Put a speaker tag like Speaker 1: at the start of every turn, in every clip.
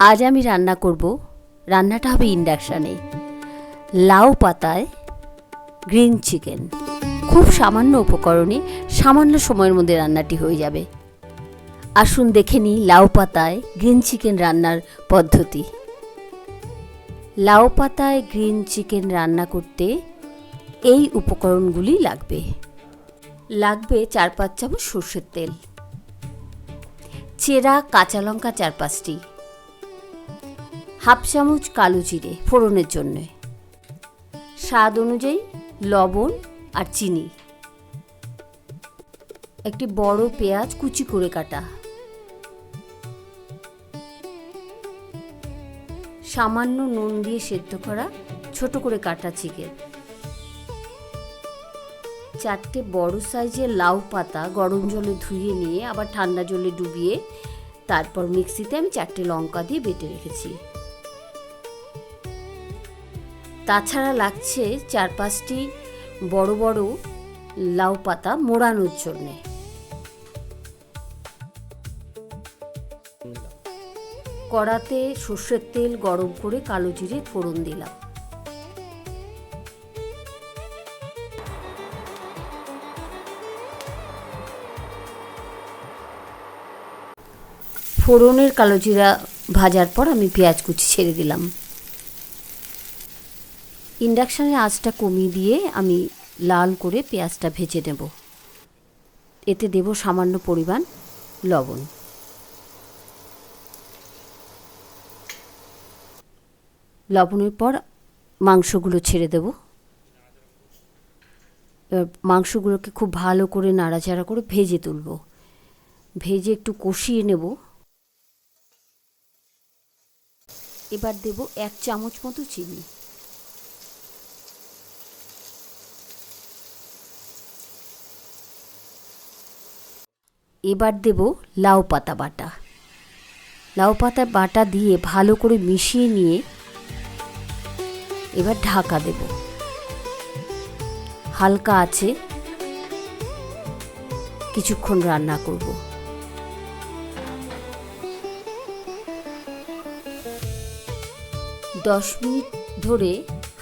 Speaker 1: আজ আমি রান্না করব, রান্নাটা হবে ইন্ডাকশানে, লাউ পাতায় গ্রিন চিকেন। খুব সামান্য উপকরণে সামান্য সময়ের মধ্যে রান্নাটি হয়ে যাবে। আসুন দেখে নিই লাউ পাতায় গ্রিন চিকেন রান্নার পদ্ধতি। লাউ পাতায় গ্রিন চিকেন রান্না করতে এই উপকরণগুলি লাগবে। 4-5 চামচ সর্ষের তেল, চেরা কাঁচা লঙ্কা 4-5টি, হাফ চামচ কালো জিরে ফোড়নের জন্য, স্বাদ অনুযায়ী লবণ আর চিনি, একটি বড় পেঁয়াজ কুচি করে কাটা, সামান্য নুন দিয়ে সেদ্ধ করা ছোট করে কাটা চিকেন, 4টে বড় সাইজের লাউ পাতা গরম জলে ধুয়ে নিয়ে আবার ঠান্ডা জলে ডুবিয়ে তারপর মিক্সিতে আমি 4টে লঙ্কা দিয়ে বেটে রেখেছি। তাছাড়া লাগছে 4-5টি বড় বড় লাউ পাতা মোড়ানোর জন্যে। কড়াতে সর্ষের তেল গরম করে কালো জিরে ফোড়ন দিলাম। ফোড়নের কালো জিরা ভাজার পর আমি পেঁয়াজ কুচি ছেড়ে দিলাম। ইন্ডাকশানের আঁচটা কমিয়ে দিয়ে আমি লাল করে পেঁয়াজটা ভেজে নেব। এতে দেব সামান্য পরিমাণ লবণ। লবণের পর মাংসগুলো ছেড়ে দেব। এবার মাংসগুলোকে খুব ভালো করে নাড়াচাড়া করে ভেজে তুলব। ভেজে একটু কষিয়ে নেব। এবার দেব 1 চামচ মতো চিনি। এবার দেব লাউ পাতা বাটা। লাউ পাতা বাটা দিয়ে ভালো করে মিশিয়ে নিয়ে এবার ঢাকা দেব। হালকা আছে কিছুক্ষণ রান্না করব। দশ মিনিট ধরে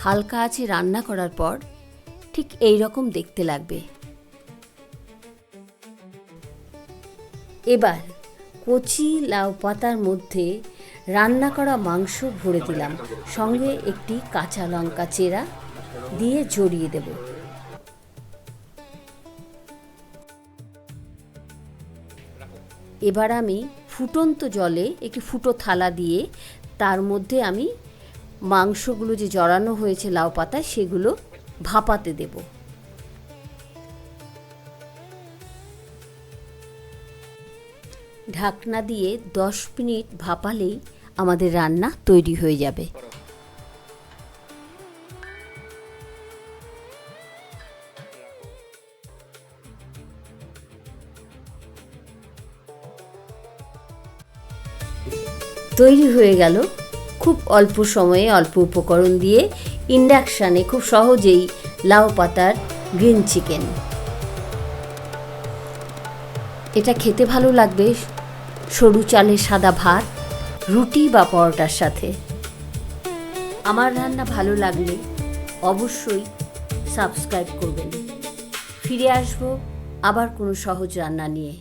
Speaker 1: হালকা আছে রান্না করার পর ঠিক এই রকম দেখতে লাগবে। এবার কচি লাউ পাতার মধ্যে রান্না করা মাংস ভরে দিলাম, সঙ্গে একটি কাঁচা লঙ্কা চেরা দিয়ে জড়িয়ে দেব। এবার আমি ফুটন্ত জলে একটি ফুটো থালা দিয়ে তার মধ্যে আমি মাংসগুলো যে জড়ানো হয়েছে লাউ পাতায় সেগুলো ভাপাতে দেব। ঢাকনা দিয়ে 10 মিনিট ভাপালেই আমাদের রান্না তৈরি হয়ে যাবে। তৈরি হয়ে গেল খুব অল্প সময়ে অল্প উপকরণ দিয়ে ইন্ডাকশানে খুব সহজেই লাউ পাতার গ্রিন চিকেন। এটা খেতে ভালো লাগবে সরু চালের সাদা ভাত, রুটি বা পরোটার সাথে। আমার রান্না ভালো লাগলে অবশ্যই সাবস্ক্রাইব করবেন। ফিরে আসবো আবার কোনো সহজ রান্না নিয়ে।